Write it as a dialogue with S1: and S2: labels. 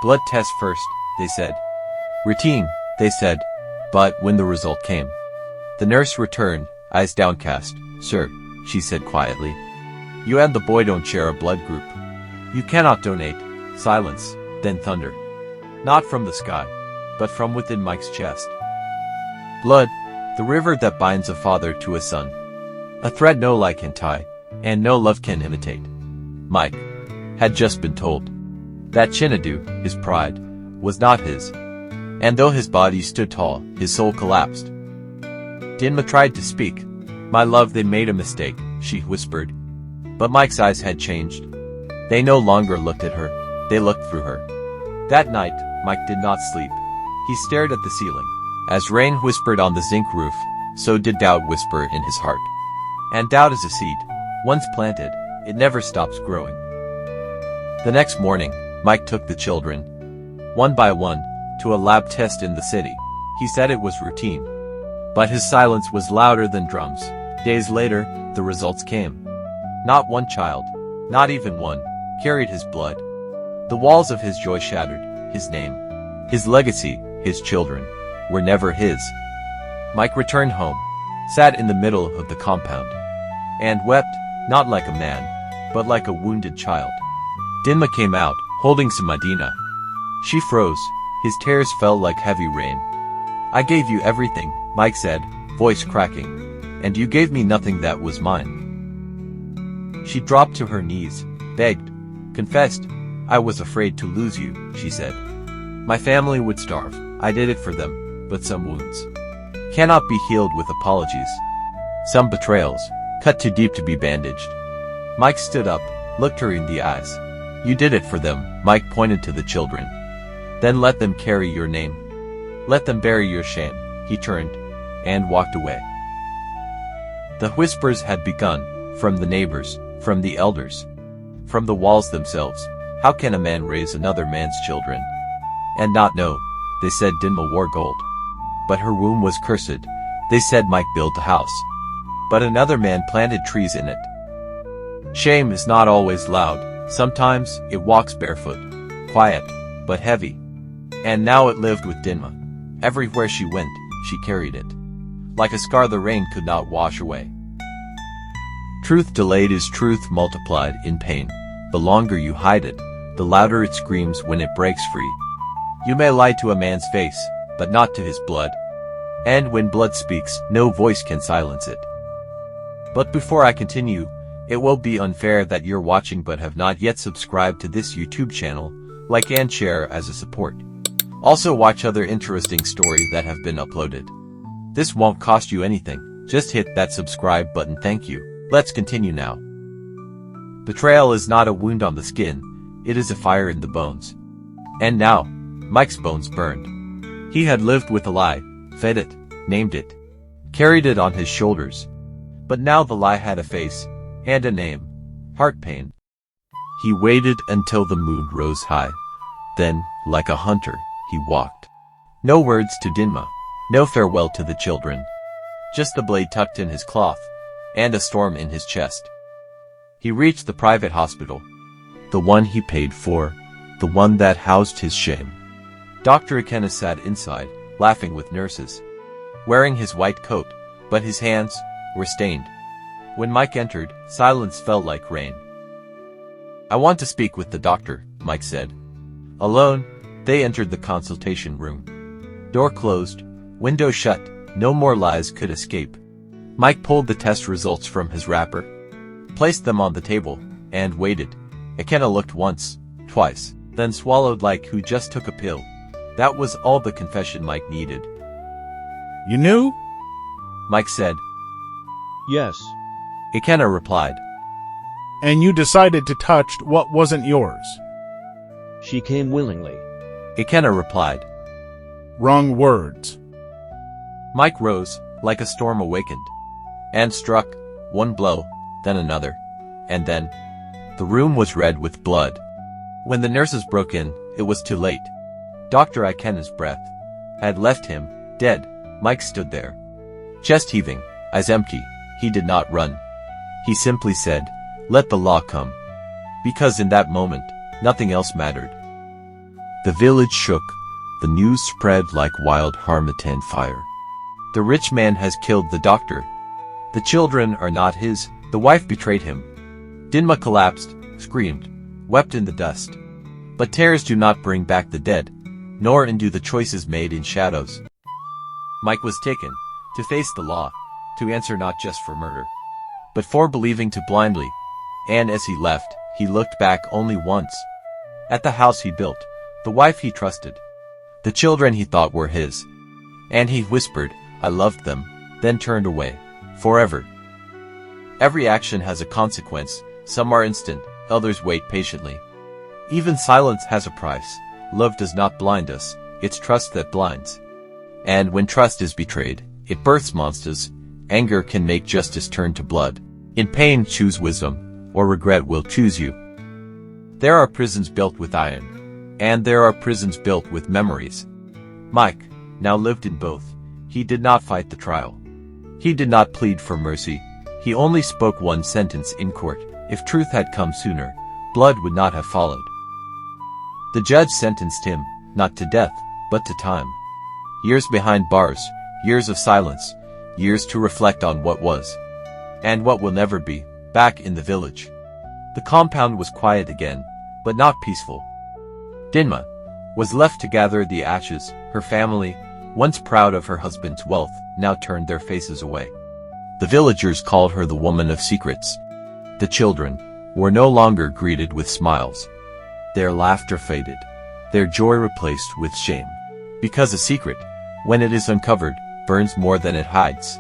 S1: Blood test first, they said. Routine, they said. But when the result came, the nurse returned, eyes downcast. Sir, she said quietly, you and the boy don't share a blood group. You cannot donate. Silence, then thunder. Not from the sky, but from within Mike's chest. Blood, the river that binds a father to a son. A thread no lie can tie, and no love can imitate. Mike had just been told that Chinadu, his pride, was not his. And though his body stood tall, his soul collapsed. Dinma tried to speak. My love, they made a mistake, she whispered. But Mike's eyes had changed. They no longer looked at her, they looked through her. That night, Mike did not sleep. He stared at the ceiling. As rain whispered on the zinc roof, so did doubt whisper in his heart. And doubt is a seed. Once planted, it never stops growing. The next morning, Mike took the children, one by one, to a lab test in the city. He said it was routine. But his silence was louder than drums. Days later, the results came. Not one child, not even one, carried his blood. The walls of his joy shattered. His name, his legacy, his children, were never his. Mike returned home, sat in the middle of the compound, and wept, not like a man, but like a wounded child. Dinma came out, holding Samadina. She froze. His tears fell like heavy rain. I gave you everything, Mike said, voice cracking, and you gave me nothing that was mine. She dropped to her knees, begged, confessed. I was afraid to lose you, she said. My family would starve. I did it for them, but some wounds cannot be healed with apologies. Some betrayals, cut too deep to be bandaged. Mike stood up, looked her in the eyes. You did it for them, Mike pointed to the children. Then let them carry your name. Let them bury your shame. He turned and walked away. The whispers had begun, from the neighbors, from the elders, from the walls themselves. How can a man raise another man's children and not know? They said Dinma wore gold, but her womb was cursed. They said Mike built a house, but another man planted trees in it. Shame is not always loud. Sometimes it walks barefoot, quiet, but heavy. And now it lived with Dinma. Everywhere she went, she carried it. Like a scar the rain could not wash away. Truth delayed is truth multiplied in pain. The longer you hide it, the louder it screams when it breaks free. You may lie to a man's face, but not to his blood. And when blood speaks, no voice can silence it. But before I continue, it will be unfair that you're watching but have not yet subscribed to this YouTube channel. Like and share as a support. Also watch other interesting stories that have been uploaded. This won't cost you anything, just hit that subscribe button. Thank you. Let's continue now. Betrayal is not a wound on the skin, it is a fire in the bones. And now, Mike's bones burned. He had lived with a lie, fed it, named it, carried it on his shoulders. But now the lie had a face, and a name, heart pain. He waited until the moon rose high. Then, like a hunter, he walked. No words to Dinma, no farewell to the children. Just the blade tucked in his cloth, and a storm in his chest. He reached the private hospital. The one he paid for, the one that housed his shame. Dr. Nneka sat inside, laughing with nurses, wearing his white coat, but his hands were stained. When Mike entered, silence felt like rain. I want to speak with the doctor, Mike said. Alone, they entered the consultation room. Door closed, window shut, no more lies could escape. Mike pulled the test results from his wrapper, placed them on the table, and waited. Nneka looked once, twice, then swallowed like who just took a pill. That was all the confession Mike needed.
S2: You knew?
S1: Mike said.
S3: Yes.
S1: Nneka replied.
S2: And you decided to touch what wasn't yours?
S3: She came willingly.
S1: Nneka replied.
S2: Wrong words.
S1: Mike rose, like a storm awakened, and struck, one blow, then another, and then. The room was red with blood. When the nurses broke in, it was too late. Dr. Nneka's breath had left him, dead. Mike stood there, chest heaving, eyes empty. He did not run. He simply said, let the law come. Because in that moment, nothing else mattered. The village shook. The news spread like wild harmattan fire. The rich man has killed the doctor. The children are not his. The wife betrayed him. Dinma collapsed, screamed, wept in the dust. But tears do not bring back the dead, nor undo the choices made in shadows. Mike was taken, to face the law, to answer not just for murder, but for believing too blindly. And as he left, he looked back only once. At the house he built, the wife he trusted, the children he thought were his. And he whispered, "I loved them," then turned away, forever. Every action has a consequence. Some are instant, others wait patiently. Even silence has a price. Love does not blind us, it's trust that blinds. And when trust is betrayed, it births monsters. Anger can make justice turn to blood. In pain, choose wisdom, or regret will choose you. There are prisons built with iron, and there are prisons built with memories. Mike now lived in both. He did not fight the trial. He did not plead for mercy. He only spoke one sentence in court. If truth had come sooner, blood would not have followed. The judge sentenced him, not to death, but to time. Years behind bars, years of silence, years to reflect on what was, and what will never be, back in the village. The compound was quiet again, but not peaceful. Dinma was left to gather the ashes. Her family, once proud of her husband's wealth, now turned their faces away. The villagers called her the woman of secrets. The children were no longer greeted with smiles. Their laughter faded, their joy replaced with shame. Because a secret, when it is uncovered, burns more than it hides.